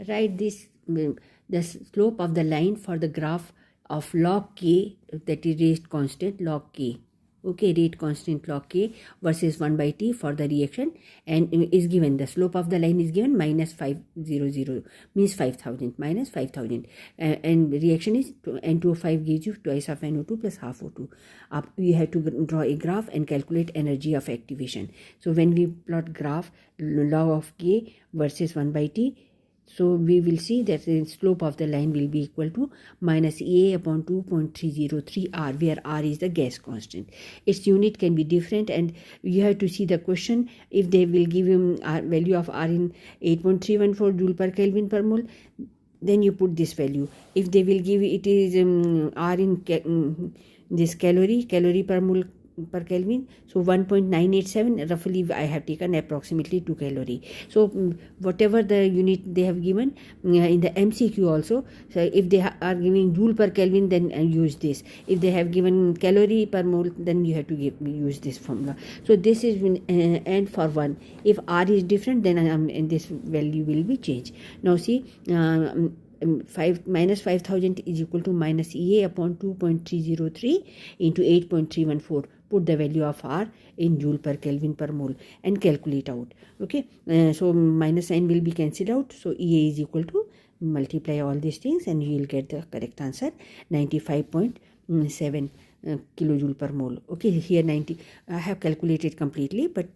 write this the slope of the line for the graph of log k, that is rate constant log k. Okay, rate constant log k versus 1 by t for the reaction, and is given the slope of the line is given minus 500, means 5000, minus 5000, and reaction is N2O5 gives you twice of NO2 plus half O2. Up you have to draw a graph and calculate energy of activation. So when we plot graph log of k versus 1 by t, so we will see that the slope of the line will be equal to minus EA upon 2.303 R, where R is the gas constant. Its unit can be different, and you have to see the question. If they will give him value of R in 8.314 joule per Kelvin per mole, then you put this value. If they will give it is R in this calorie per mole per Kelvin, so 1.987 roughly I have taken approximately 2 calorie. So whatever the unit they have given in the MCQ also, so if they are giving joule per Kelvin, then use this. If they have given calorie per mole, then you have to use this formula. So this is and for 1, if R is different, then and this value will be changed. Now see, minus 5000 is equal to minus EA upon 2.303 into 8.314. Put the value of R in joule per Kelvin per mole and calculate out. Okay, so minus sign will be cancelled out. So EA is equal to, multiply all these things and you will get the correct answer, 95.7 kilojoule per mole. Okay, here 90 I have calculated completely, but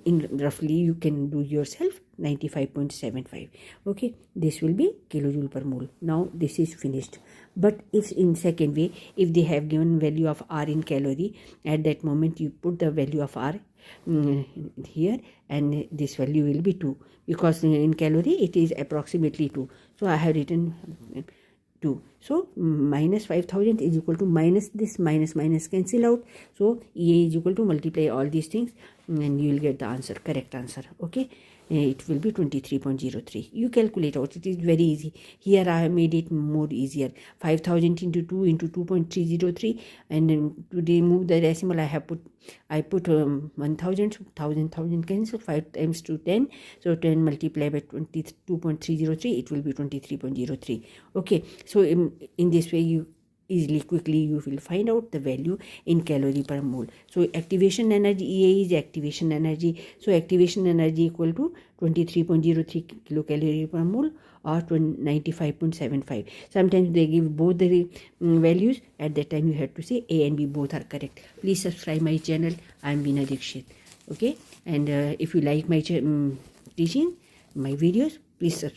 in roughly you can do yourself, 95.75. okay, this will be kilojoule per mole. Now this is finished. But if in second way, if they have given value of R in calorie, at that moment you put the value of R here, and this value will be 2, because in calorie it is approximately 2. So I have written 2. So minus 5000 is equal to minus this, minus cancel out. So EA is equal to, multiply all these things and you will get the answer, correct answer. Okay, it will be 23.03. You calculate out, it is very easy. Here I have made it more easier. 5000 into 2 into 2.303, and to remove the decimal I put 1000 cancel, 5 times to 10, so 10 multiplied by 22.303, it will be 23.03. okay, so in this way you quickly you will find out the value in calorie per mole. So activation energy, EA is activation energy, so activation energy equal to 23.03 kilocalorie per mole or 95.75. Sometimes they give both the values. At that time you have to say A and B both are correct. Please subscribe my channel. I am Veena Dikshit. Okay, and if you like my teaching, my videos, please subscribe.